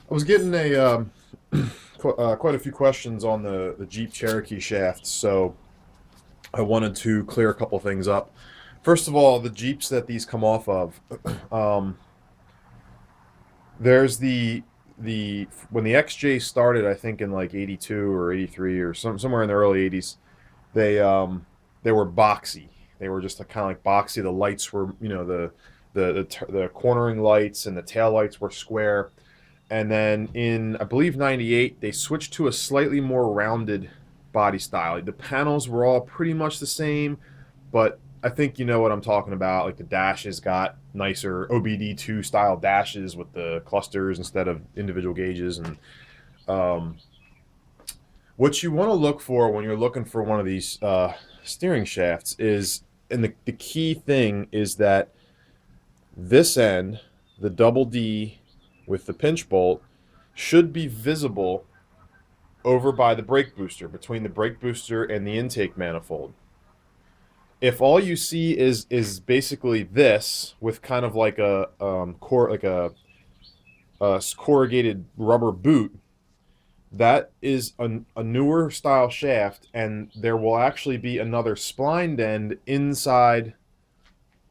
I was getting quite a few questions on the Jeep Cherokee shafts, so I wanted to clear a couple things up. First of all, the Jeeps that these come off of, um, there's the when the XJ started, I think in like '82 or '83 or somewhere in the early '80s, they were boxy. They were just kind of like boxy. The lights were, the cornering lights and the tail lights were square. And then in, I believe, '98, they switched to a slightly more rounded body style. The panels were all pretty much the same, but I think you know what I'm talking about. Like the dashes got nicer OBD2 style dashes with the clusters instead of individual gauges. And um, what you want to look for when you're looking for one of these steering shafts is, and the key thing is that this end, the double D with the pinch bolt, should be visible over by the brake booster, between the brake booster and the intake manifold. If all you see is basically this with kind of like a corrugated rubber boot, that is a newer style shaft, and there will actually be another splined end inside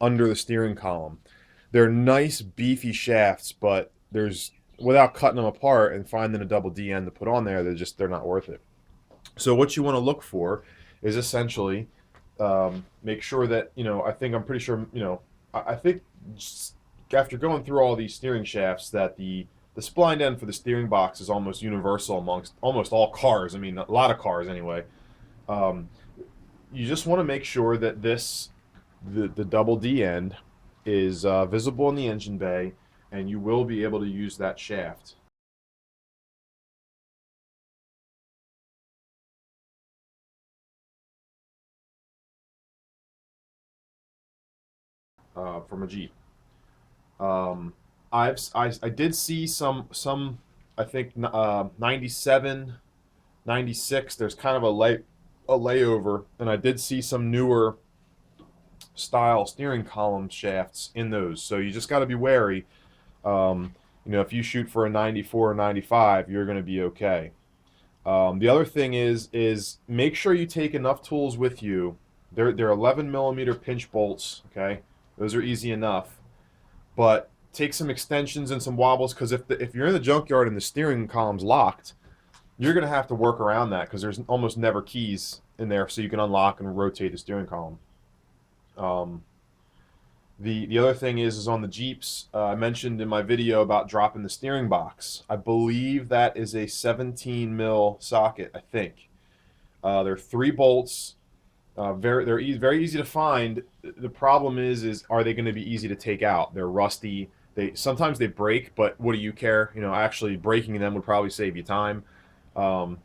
under the steering column. They're nice beefy shafts, but there's without cutting them apart and finding a double D end to put on there, they're not worth it. So what you want to look for is essentially make sure that I think I'm pretty sure I think after going through all these steering shafts that the spline end for the steering box is almost universal amongst almost all cars. I mean, a lot of cars anyway. Um, you just want to make sure that the double D end is visible in the engine bay, and you will be able to use that shaft from a Jeep. Um, I did see some I think 97, 96. There's kind of a layover, and I did see some newer style steering column shafts in those. So you just got to be wary. If you shoot for a 94 or 95, you're going to be okay. The other thing is make sure you take enough tools with you. They're 11 millimeter pinch bolts. Okay, those are easy enough, but take some extensions and some wobbles, because if you're in the junkyard and the steering column's locked, you're going to have to work around that because there's almost never keys in there, so you can unlock and rotate the steering column. Um, the other thing is on the Jeeps. I mentioned in my video about dropping the steering box. I believe that is a 17 mil socket. I think there are three bolts. Very easy to find. The problem is are they going to be easy to take out? They're rusty. They sometimes they break, but what do you care? Actually breaking them would probably save you time. Um,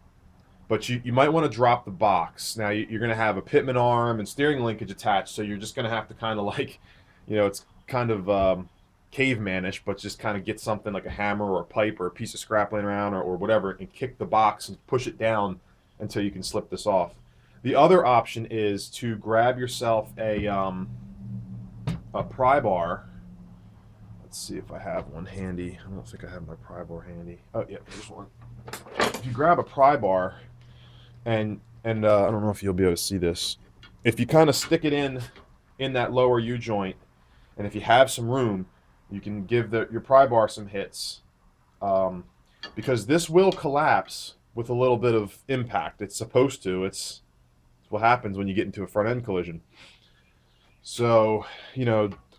but you might want to drop the box. Now you're going to have a pitman arm and steering linkage attached, so you're just going to have to kind of like, it's kind of cavemanish, but just kind of get something like a hammer or a pipe or a piece of scrap laying around or whatever, and kick the box and push it down until you can slip this off. The other option is to grab yourself a pry bar. Let's see if I have one handy. I don't think I have my pry bar handy. Oh yeah, there's one. If you grab a pry bar, and I don't know if you'll be able to see this. If you kind of stick it in that lower U joint, and if you have some room, you can give your pry bar some hits, um, because this will collapse with a little bit of impact. It's supposed to. It's what happens when you get into a front end collision. So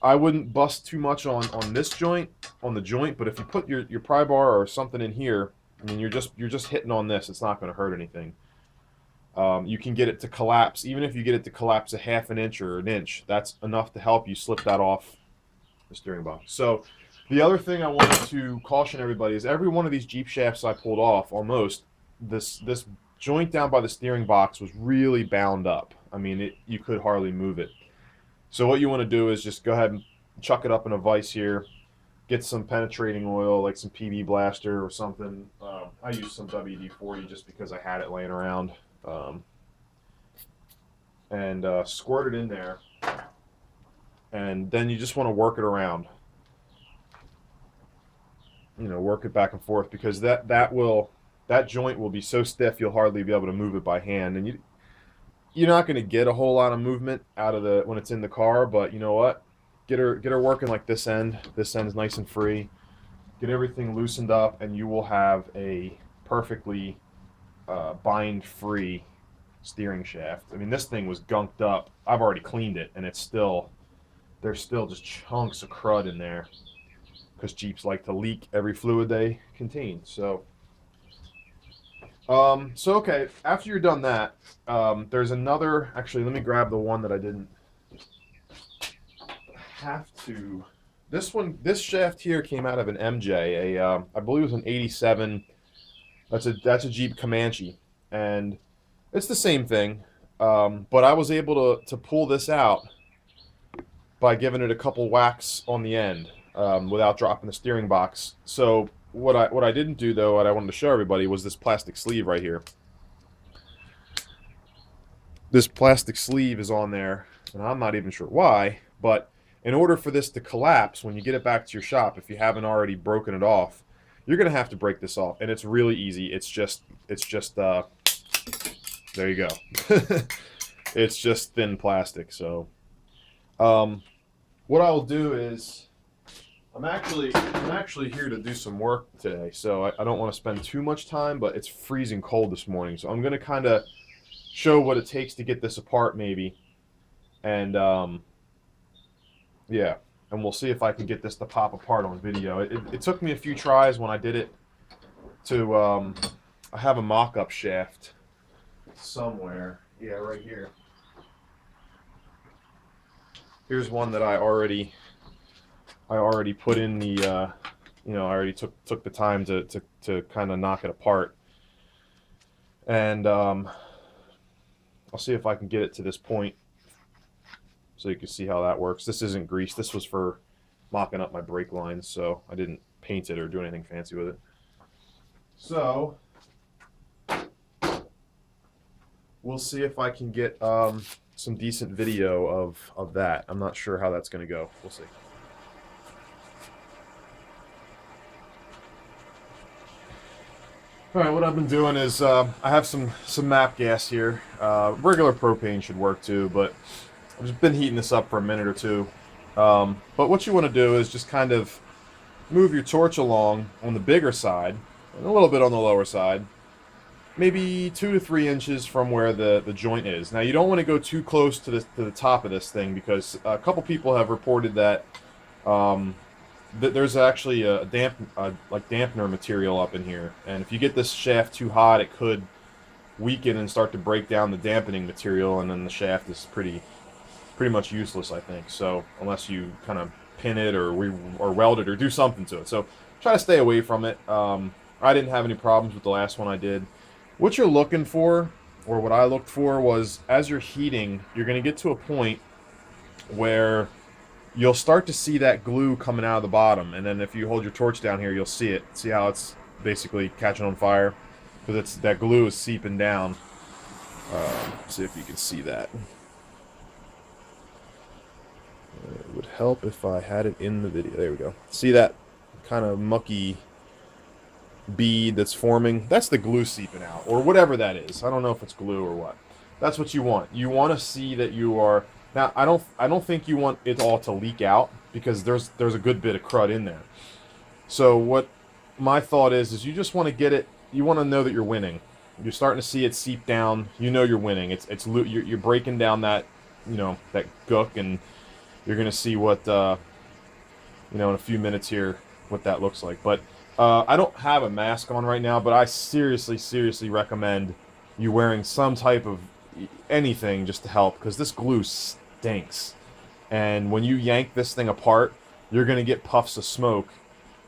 I wouldn't bust too much on this joint, on the joint, but if you put your pry bar or something in here, I mean you're just hitting on this. It's not going to hurt anything. You can get it to collapse. Even if you get it to collapse a half an inch or an inch, that's enough to help you slip that off the steering box. So the other thing I wanted to caution everybody is every one of these Jeep shafts I pulled off, almost, this joint down by the steering box was really bound up. I mean, you could hardly move it. So what you want to do is just go ahead and chuck it up in a vise here, get some penetrating oil, like some PB Blaster or something. I used some WD-40 just because I had it laying around. Um, and squirt it in there, and then you just want to work it around. work it back and forth, because that joint will be so stiff you'll hardly be able to move it by hand, and you're not going to get a whole lot of movement out of when it's in the car. But you know what? Get her working like this end. This end's nice and free. Get everything loosened up, and you will have a perfectly bind-free steering shaft. I mean, this thing was gunked up. I've already cleaned it, and there's still just chunks of crud in there, because Jeeps like to leak every fluid they contain. So, okay, after you're done that, there's another. Actually, let me grab the one that I didn't have to. This shaft here came out of an MJ, I believe it was an '87. That's a Jeep Comanche, and it's the same thing. But I was able to pull this out by giving it a couple whacks on the end, without dropping the steering box. So what I didn't do, though, what I wanted to show everybody, was this plastic sleeve right here. This plastic sleeve is on there, and I'm not even sure why, but in order for this to collapse when you get it back to your shop, if you haven't already broken it off, you're gonna have to break this off, and it's really easy. It's just there you go. It's just thin plastic. So what I'll do is, I'm actually here to do some work today, so I don't want to spend too much time, but it's freezing cold this morning, so I'm going to kind of show what it takes to get this apart, maybe, and yeah, and we'll see if I can get this to pop apart on video. It took me a few tries when I did it to, I have a mock-up shaft somewhere. Yeah, right here. Here's one that I already put in the, I already took the time to kind of knock it apart. And I'll see if I can get it to this point so you can see how that works. This isn't greased. This was for mocking up my brake lines, so I didn't paint it or do anything fancy with it. So we'll see if I can get some decent video of that. I'm not sure how that's going to go. We'll see. All right, what I've been doing is I have some MAP gas here. Regular propane should work too, but I've just been heating this up for a minute or two. But what you want to do is just kind of move your torch along on the bigger side and a little bit on the lower side, maybe 2 to 3 inches from where the joint is. Now, you don't want to go too close to the top of this thing, because a couple people have reported that there's actually a dampener material up in here, and if you get this shaft too hot, it could weaken and start to break down the dampening material, and then the shaft is pretty much useless, I think. So unless you kind of pin it or weld it or do something to it, so try to stay away from it. I didn't have any problems with the last one I did. What you're looking for, or what I looked for, was as you're heating, you're going to get to a point where you'll start to see that glue coming out of the bottom, and then if you hold your torch down here, you'll see it. See how it's basically catching on fire? Because that glue is seeping down. See if you can see that. It would help if I had it in the video. There we go. See that kind of mucky bead that's forming? That's the glue seeping out, or whatever that is. I don't know if it's glue or what. That's what you want. You want to see that you are... Now, I don't think you want it all to leak out, because there's a good bit of crud in there. So what my thought is you just want to get it... You want to know that you're winning. You're starting to see it seep down. You know you're winning. You're breaking down that, that gook, and you're going to see what, in a few minutes here, what that looks like. But I don't have a mask on right now, but I seriously recommend you wearing some type of anything just to help, because this glue stinks. And when you yank this thing apart, you're going to get puffs of smoke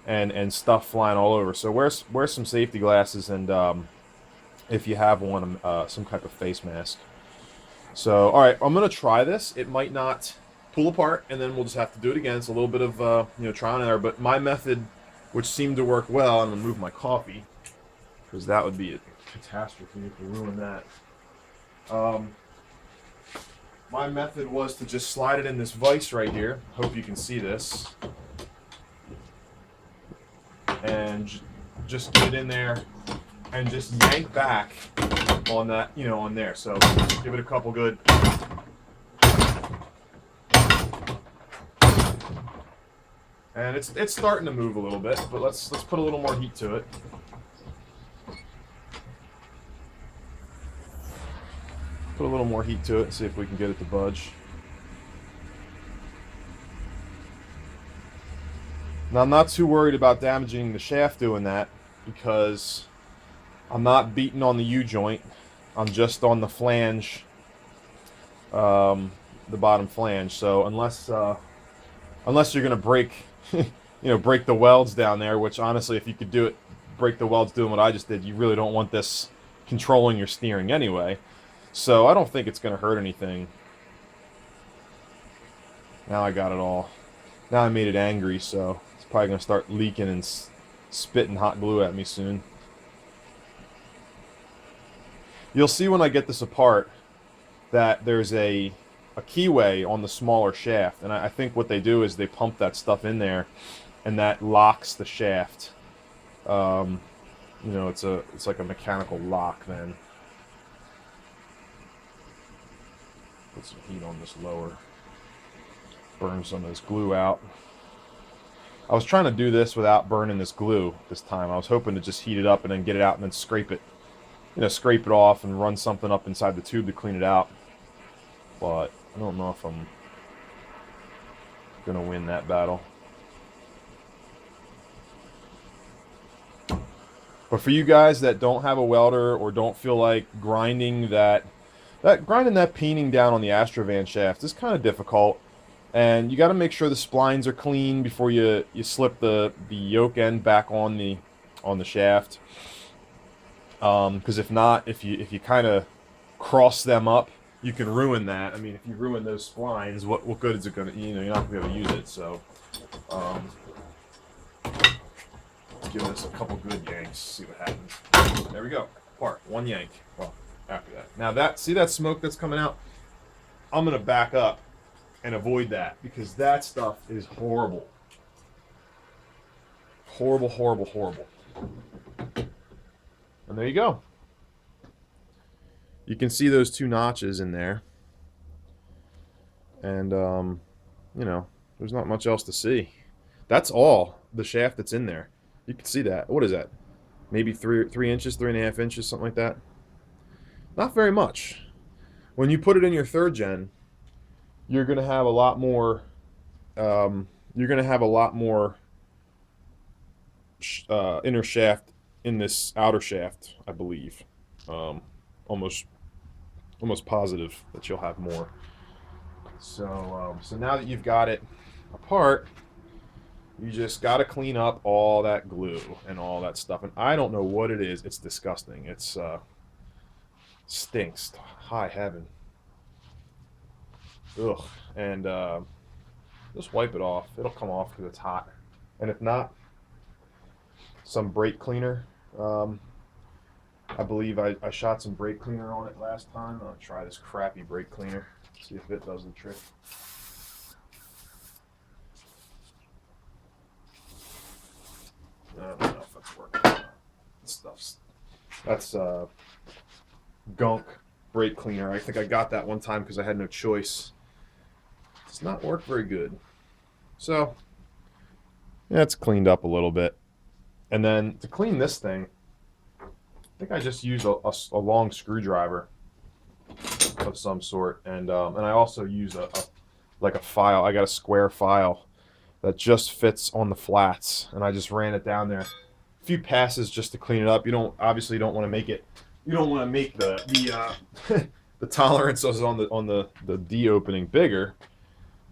and stuff flying all over. So wear some safety glasses, and if you have one, some type of face mask. So, all right, I'm going to try this. It might not pull apart, and then we'll just have to do it again. It's a little bit of trial and error, but my method, which seemed to work well, I'm going to move my coffee, because that would be a catastrophe if you ruin that. My method was to just slide it in this vise right here. Hope you can see this. and just get it in there and just yank back on that, you know, on there. So give it a couple good. And it's starting to move a little bit, but let's put a little more heat to it. Put a little more heat to it and see if we can get it to budge. Now I'm not too worried about damaging the shaft doing that because I'm not beating on the U-joint. I'm just on the flange, the bottom flange. So unless you're gonna break, you know, break the welds down there, which honestly, if you could do it, break the welds doing what I just did, you really don't want this controlling your steering anyway. So I don't think it's gonna hurt anything. Now I got it all. Now I made it angry, so it's probably gonna start leaking and spitting hot glue at me soon. You'll see when I get this apart that there's a keyway on the smaller shaft, and I think what they do is they pump that stuff in there, and that locks the shaft. You know, it's like a mechanical lock then. Put some heat on this lower. Burn some of this glue out. I was trying to do this without burning this glue this time. I was hoping to just heat it up and then get it out and then scrape it. You know, scrape it off and run something up inside the tube to clean it out. But I don't know if I'm gonna win that battle. But for you guys that don't have a welder or don't feel like grinding that peening down on the Astro van shaft is kind of difficult, and you got to make sure the splines are clean before you slip the yoke end back on the shaft. Because if not, if you kind of cross them up, you can ruin that. I mean, if you ruin those splines, what good is it gonna? You know, you're not gonna be able to use it. So, give this a couple good yanks, see what happens. There we go. Apart. One yank. Well, after that. Now see that smoke that's coming out? I'm gonna back up and avoid that because that stuff is horrible. Horrible, horrible, horrible. And there you go. You can see those two notches in there. And, you know, there's not much else to see. That's all the shaft that's in there. You can see that. What is that? Maybe 3 inches, 3.5 inches, something like that. Not very much. When you put it in your third gen, you're going to have a lot more, inner shaft in this outer shaft, I believe. Almost positive that you'll have more. So now that you've got it apart, you just got to clean up all that glue and all that stuff. And I don't know what it is. It's disgusting. It's stinks. High heaven. Ugh. And just wipe it off. It'll come off because it's hot. And if not, some brake cleaner. I believe I shot some brake cleaner on it last time. I'll try this crappy brake cleaner. See if it does the trick. I don't know if that's working. That's gunk brake cleaner. I think I got that one time because I had no choice. It's not worked very good. So yeah, it's cleaned up a little bit. And then to clean this thing, I think I just use a long screwdriver of some sort, and I also use a file. I got a square file that just fits on the flats, and I just ran it down there. A few passes just to clean it up. You obviously don't want to make it. You don't want to make the the tolerances on the D opening bigger,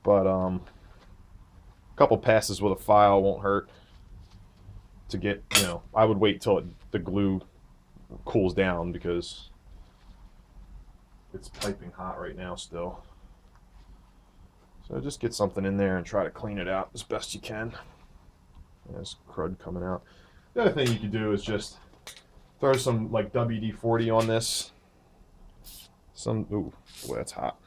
but a couple passes with a file won't hurt. To get, you know, I would wait till the glue cools down because it's piping hot right now still. So just get something in there and try to clean it out as best you can. There's crud coming out. The other thing you can do is just throw some like WD-40 on this. Ooh, boy, that's hot.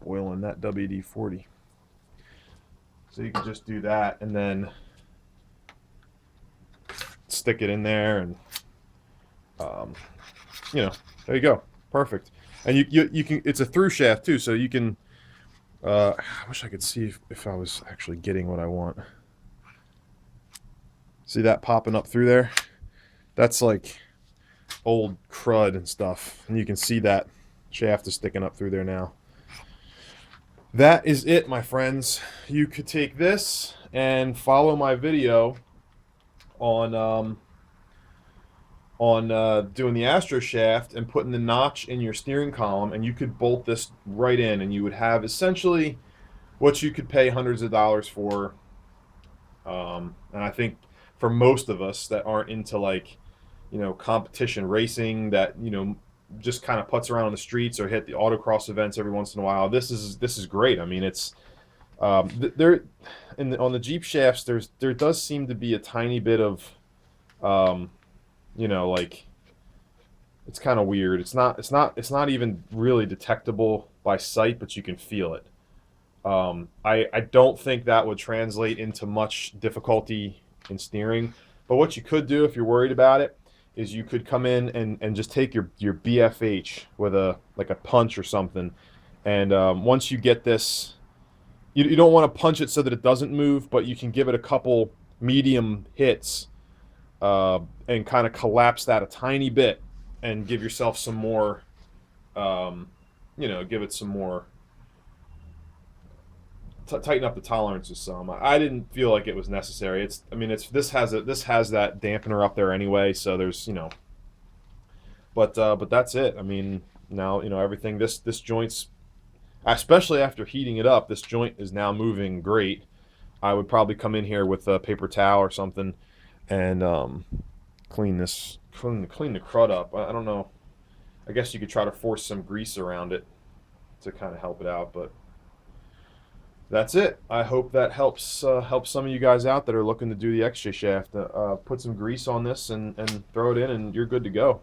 Boiling that WD-40. So you can just do that and then stick it in there, and um, you know, there you go, perfect. And you can, it's a through shaft too, so you can. I wish I could see if I was actually getting what I want. See that popping up through there? That's like old crud and stuff, and you can see that shaft is sticking up through there now. That is it, my friends. You could take this and follow my video on doing the Astro shaft and putting the notch in your steering column, and you could bolt this right in, and you would have essentially what you could pay hundreds of dollars for. And I think for most of us that aren't into, like, competition racing, that just kind of putts around on the streets or hit the autocross events every once in a while, this is great. I mean, it's there on the Jeep shafts. There does seem to be a tiny bit of like, it's kind of weird. It's not even really detectable by sight, but you can feel it. I don't think that would translate into much difficulty in steering. But what you could do if you're worried about it is you could come in and just take your BFH with a punch or something. And once you get this, you don't want to punch it so that it doesn't move, but you can give it a couple medium hits and kind of collapse that a tiny bit and give yourself some more, give it some more, tighten up the tolerances some. I didn't feel like it was necessary. This has that dampener up there anyway, so there's but that's it. I mean, now everything, this joint's, especially after heating it up, this joint is now moving great. I would probably come in here with a paper towel or something and clean the crud up. I don't know. I guess you could try to force some grease around it to kind of help it out, but that's it. I hope that helps some of you guys out that are looking to do the XJ shaft. Put some grease on this and throw it in, and you're good to go.